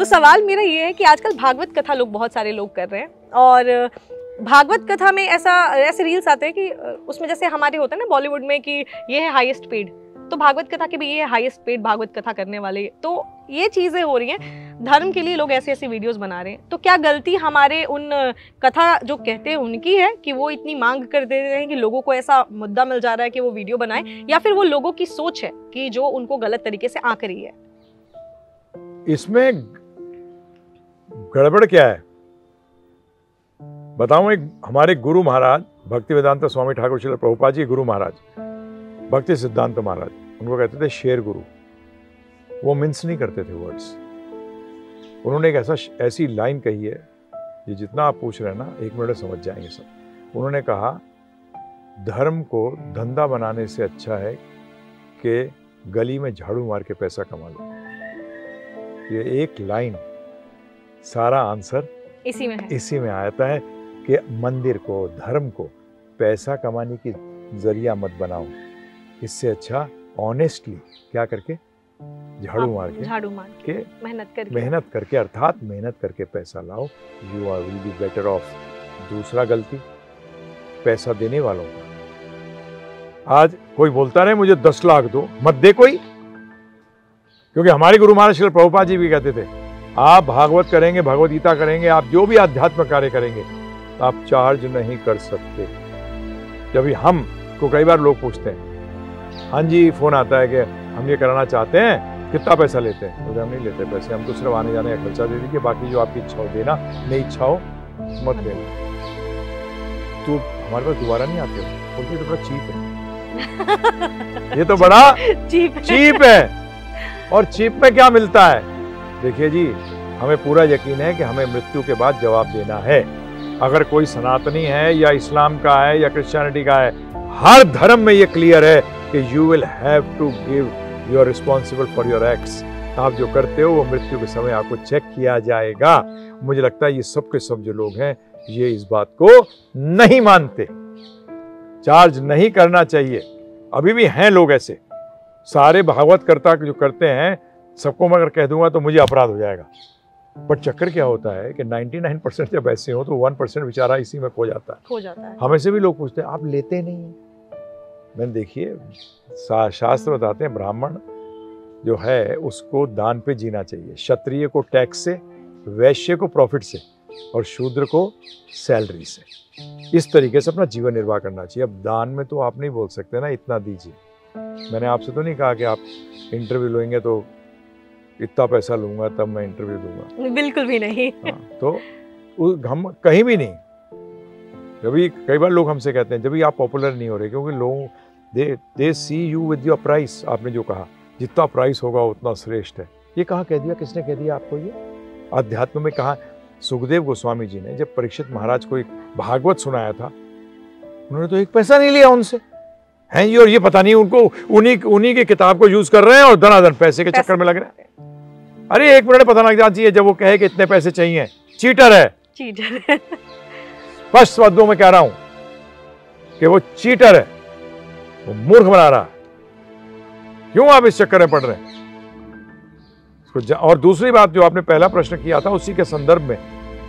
सवाल मेरा ये है कि आजकल भागवत कथा लोग बहुत सारे लोग कर रहे हैं, और भागवत कथा में ऐसे रील्स आते हैं कि उसमें जैसे हमारे होता है ना बॉलीवुड में कि ये है हाईएस्ट पेड, तो भागवत कथा के भी ये है हाईएस्ट पेड भागवत कथा करने वाले। तो ये चीज़ें हो रही हैं, धर्म के लिए लोग ऐसे ऐसे वीडियोस बना रहे हैं। तो क्या गलती हमारे उन कथा जो कहते हैं उनकी है कि वो इतनी मांग कर दे रहे हैं कि लोगों को ऐसा मुद्दा मिल जा रहा है कि वो वीडियो बनाए, या फिर वो लोगों की सोच है कि जो उनको गलत तरीके से आंक रही है? इसमें गड़बड़ क्या है बताऊं। एक हमारे गुरु महाराज भक्ति वेदांत स्वामी ठाकुर श्रील प्रभुपाद जी गुरु महाराज, भक्ति सिद्धांत महाराज, उनको कहते थे शेर गुरु। वो मिन्स नहीं करते थे वर्ड्स। उन्होंने एक ऐसी लाइन कही है, ये जितना आप पूछ रहे हैं ना 1 मिनट में समझ जाएंगे सब। उन्होंने कहा धर्म को धंधा बनाने से अच्छा है कि गली में झाड़ू मार के पैसा कमा लो। ये एक लाइन सारा आंसर इसी में आता है कि मंदिर को, धर्म को पैसा कमाने की जरिया मत बनाओ। इससे अच्छा ऑनेस्टली क्या करके झाड़ू मार के मेहनत करके अर्थात मेहनत करके पैसा लाओ। You are will be better off. दूसरा गलती पैसा देने वालों का। आज कोई बोलता रहे मुझे 10 लाख दो, मत दे कोई, क्योंकि हमारे गुरु महाराज श्री प्रभुपाद जी भी कहते थे आप भागवत करेंगे, भगवत गीता करेंगे, आप जो भी आध्यात्म कार्य करेंगे आप चार्ज नहीं कर सकते। जब हम को कई बार लोग पूछते हैं, हाँ जी फोन आता है कि हम ये कराना चाहते हैं, कितना पैसा लेते हैं? तो हम नहीं लेते पैसे, हम तो सिर्फ आने जाने का खर्चा दे दीजिए, बाकी जो आपकी इच्छा हो देना, नहीं इच्छा हो मत देना। तो हमारे पास दोबारा नहीं आते हो, बोलते तो बड़ा चीप है। ये तो बड़ा चीप है। और चीप में क्या मिलता है? देखिए जी, हमें पूरा यकीन है कि हमें मृत्यु के बाद जवाब देना है। अगर कोई सनातनी है या इस्लाम का है या क्रिश्चियनिटी का है, हर धर्म में ये क्लियर है कि you will have to give, you are responsible for your acts. आप जो करते हो वो मृत्यु के समय आपको चेक किया जाएगा। मुझे लगता है ये सब के सब जो लोग हैं ये इस बात को नहीं मानते। चार्ज नहीं करना चाहिए। अभी भी हैं लोग ऐसे, सारे भागवत कर्ता जो करते हैं सबको मैं अगर कह दूंगा तो मुझे अपराध हो जाएगा। बट चक्कर क्या होता है कि 99% जब ऐसे हो तो 1% बेचारा इसी में खो जाता है। हमें से भी लोग पूछते हैं आप लेते नहीं हैं। मैंने देखिए शास्त्र बताते हैं ब्राह्मण जो है उसको दान पे जीना चाहिए, क्षत्रिय को टैक्स से, वैश्य को प्रॉफिट से और शूद्र को सैलरी से। इस तरीके से अपना जीवन निर्वाह करना चाहिए। अब दान में तो आप नहीं बोल सकते ना इतना दीजिए। मैंने आपसे तो नहीं कहा कि आप इंटरव्यू लेंगे तो इतना पैसा लूंगा तब मैं इंटरव्यू दूंगा, बिल्कुल भी नहीं। तो हम कहीं भी नहीं। जब भी कई बार लोग हमसे कहते हैं जब भी आप पॉपुलर नहीं हो रहे, क्योंकि लोग दे सी यू विद योर प्राइस। आपने जो कहा जितना प्राइस होगा उतना श्रेष्ठ है, ये कहाँ कह दिया? किसने कह दिया आपको? ये अध्यात्म में कहा। सुखदेव गोस्वामी जी ने जब परीक्षित महाराज को एक भागवत सुनाया था, उन्होंने तो एक पैसा नहीं लिया उनसे, हैं ये, और ये पता नहीं उनको उन्हीं की किताब को यूज कर रहे हैं और धनाधन पैसे के चक्कर में लग रहे हैं। अरे 1 मिनट पता लग जाना चाहिए जब वो कहे कि इतने पैसे चाहिए। चीटर है, स्पष्ट शब्दों में कह रहा हूं कि वो चीटर है, वो मूर्ख बना रहा है। क्यों आप इस चक्कर में पड़ रहे हैं? और दूसरी बात जो आपने पहला प्रश्न किया था उसी के संदर्भ में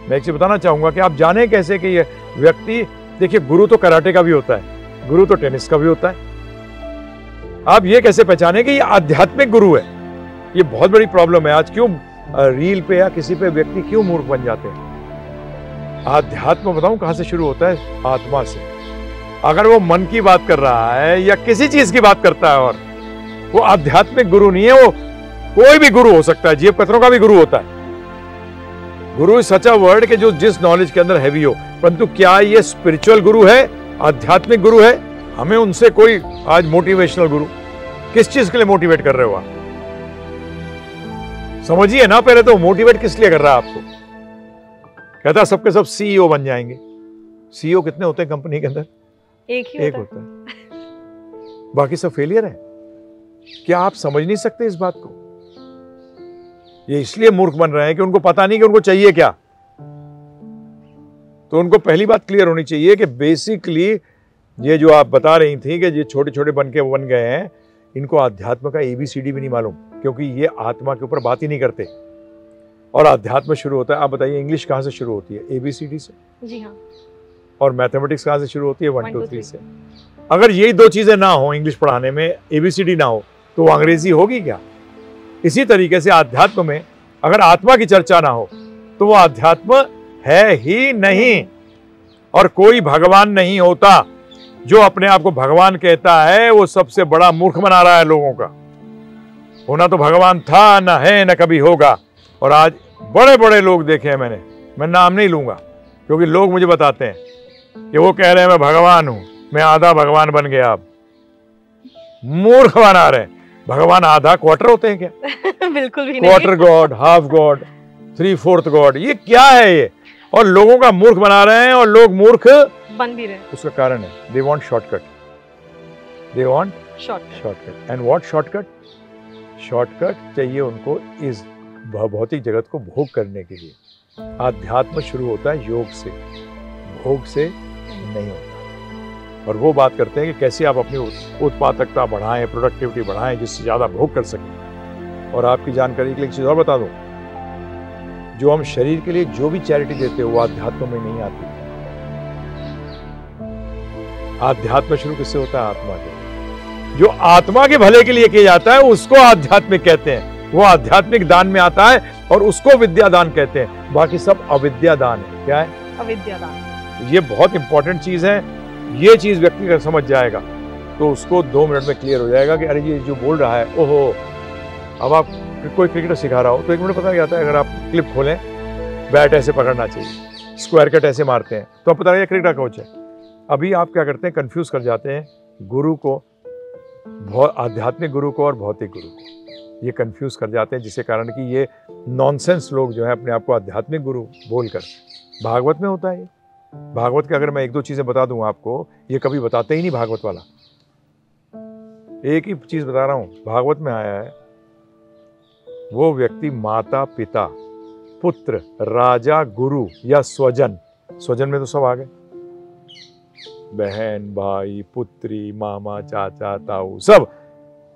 मैं एक चीज बताना चाहूंगा कि आप जाने कैसे कि ये व्यक्ति, देखिए गुरु तो कराटे का भी होता है, गुरु तो टेनिस का भी होता है। आप ये कैसे पहचाने कि ये आध्यात्मिक गुरु है? ये बहुत बड़ी प्रॉब्लम है। आज क्यों रील पे या किसी पे व्यक्ति क्यों मूर्ख बन जाते हैं? आध्यात्म बताऊं कहां से शुरू होता है? आत्मा से। अगर वो मन की बात कर रहा है या किसी चीज की बात करता है और वो आध्यात्मिक गुरु नहीं है। वो कोई भी गुरु हो सकता है, जेब कतरों का भी गुरु होता है। गुरु इज सच अ वर्ड कि जो जिस नॉलेज के अंदर हैवी हो, परंतु क्या ये स्पिरिचुअल गुरु है, आध्यात्मिक गुरु है? हमें उनसे कोई आज मोटिवेशनल गुरु, किस चीज के लिए मोटिवेट कर रहे हो आप? समझिए ना, पहले तो मोटिवेट किस लिए कर रहा है आपको? कहता सबके सब सीईओ बन जाएंगे। सीईओ कितने होते हैं कंपनी के अंदर? एक होता है, बाकी सब फेलियर है। क्या आप समझ नहीं सकते इस बात को? ये इसलिए मूर्ख बन रहे हैं कि उनको पता नहीं कि उनको चाहिए क्या। तो उनको पहली बात क्लियर होनी चाहिए कि बेसिकली ये जो आप बता रही थी कि ये छोटे छोटे बन गए हैं, इनको आध्यात्म का ABCD भी नहीं मालूम, क्योंकि ये आत्मा के ऊपर बात ही नहीं करते। और अध्यात्म शुरू होता है। आप बताइए इंग्लिश कहाँ से शुरू होती है? ABCD से। जी हाँ। और मैथमेटिक्स कहाँ से शुरू होती है? 1 2 3 से। अगर यही दो चीजें ना हो इंग्लिश पढ़ाने में, ABCD ना हो, तो वो अंग्रेजी होगी क्या? इसी तरीके से आध्यात्म में अगर आत्मा की चर्चा ना हो तो वो आध्यात्म है ही नहीं। और कोई भगवान नहीं होता। जो अपने आप को भगवान कहता है वो सबसे बड़ा मूर्ख बना रहा है लोगों का। होना तो भगवान था, ना है, ना कभी होगा। और आज बड़े बड़े लोग देखे हैं मैंने, मैं नाम नहीं लूंगा क्योंकि लोग मुझे बताते हैं कि वो कह रहे हैं मैं भगवान हूं, मैं आधा भगवान बन गया। अब मूर्ख बना रहे हैं। भगवान आधा क्वार्टर होते हैं क्या? बिल्कुल भी नहीं। Quarter God, half God, 3/4 God, ये क्या है ये? और लोगों का मूर्ख बना रहे हैं और लोग मूर्ख बन भी रहे हैं। उसका कारण है they want shortcut, they want shortcut. And what shortcut? Shortcut चाहिए उनको इस भौतिक जगत को भोग करने के लिए। आध्यात्म शुरू होता है योग से, भोग से नहीं होता। और वो बात करते हैं कि कैसे आप अपनी उत्पादकता बढ़ाएं, प्रोडक्टिविटी बढ़ाएं, जिससे ज्यादा भोग कर सकें। और आपकी जानकारी के लिए एक चीज और बता दूं, जो हम शरीर के लिए जो भी चैरिटी देते हैं वो आध्यात्म में नहीं आती। आध्यात्म शुरू किससे होता है? आत्मा के। जो आत्मा के भले के लिए किया जाता है उसको आध्यात्मिक कहते हैं। वो आध्यात्मिक दान में आता है और उसको विद्या दान कहते हैं। बाकी सब अविद्या दान है। क्या है? अविद्या दान। ये बहुत इंपॉर्टेंट चीज है। ये चीज व्यक्ति अगर समझ जाएगा तो उसको 2 मिनट में क्लियर हो जाएगा कि अरे ये जो बोल रहा है, ओहो। अब आप कोई क्रिकेटर सिखा रहा हो तो 1 मिनट पता क्या आता है? अगर आप क्लिप खोलें, बैट ऐसे पकड़ना चाहिए, स्क्वायर कट ऐसे मारते हैं, तो आप पता लगा क्रिकेटर कोच है। अभी आप क्या करते हैं? कंफ्यूज कर जाते हैं गुरु को, आध्यात्मिक गुरु को और भौतिक गुरु को। ये कंफ्यूज कर जाते हैं, जिसके कारण कि ये नॉनसेंस लोग जो है अपने आप को आध्यात्मिक गुरु बोलकर, भागवत में होता है। भागवत के अगर मैं 1 2 चीजें बता दूं आपको, ये कभी बताते ही नहीं भागवत वाला। एक ही चीज बता रहा हूं, भागवत में आया है वो व्यक्ति माता पिता पुत्र राजा गुरु या स्वजन, स्वजन में तो सब आ गए, बहन भाई पुत्री मामा चाचा ताऊ, सब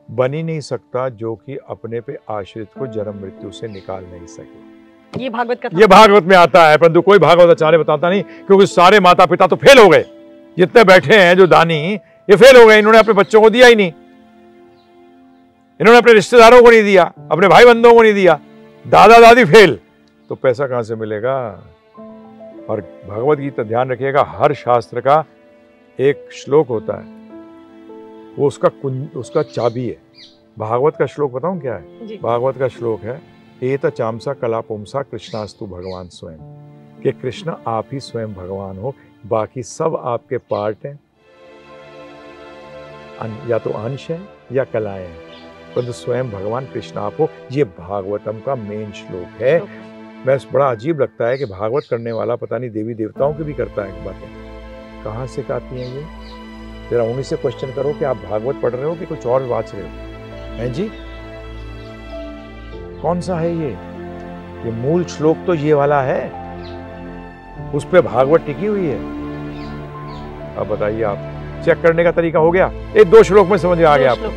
बन ही नहीं सकता जो कि अपने पे आश्रित को जन्म मृत्यु से निकाल नहीं सके। ये भागवत कथा, ये भागवत में आता है, परंतु कोई भागवत आचार्य बताता नहीं, क्योंकि सारे माता पिता तो फेल हो गए। जितने बैठे हैं जो दानी, ये फेल हो गए। इन्होंने अपने बच्चों को दिया ही नहीं, इन्होंने अपने रिश्तेदारों को नहीं दिया, अपने भाई बंधुओं को नहीं दिया, दादा दादी फेल, तो पैसा कहां से मिलेगा? और भगवत गीता ध्यान रखिएगा, हर शास्त्र का एक श्लोक होता है, वो उसका चाबी है। भागवत का श्लोक बताऊं क्या है? भागवत का श्लोक है, एत चामसा कला पुमसा कृष्णास्तु भगवान स्वयं, कि कृष्ण आप ही स्वयं भगवान हो, बाकी सब आपके पार्ट हैं, या तो अंश है या कलाएं हैं, परंतु स्वयं भगवान कृष्ण आप हो। ये भागवतम का मेन श्लोक है। मैं बड़ा अजीब लगता है कि भागवत करने वाला पता नहीं देवी देवताओं की भी करता है बातें, कहाँ से आती हैं ये? जरा उन्हीं से क्वेश्चन करो कि आप भागवत पढ़ रहे हो कि कुछ और वाच रहे हो, हैं जी? कौन सा है ये मूल श्लोक तो ये वाला है, उस पे भागवत टिकी हुई है। अब बताइए, आप चेक करने का तरीका हो गया, 1 2 श्लोक में समझ आ गया आपको।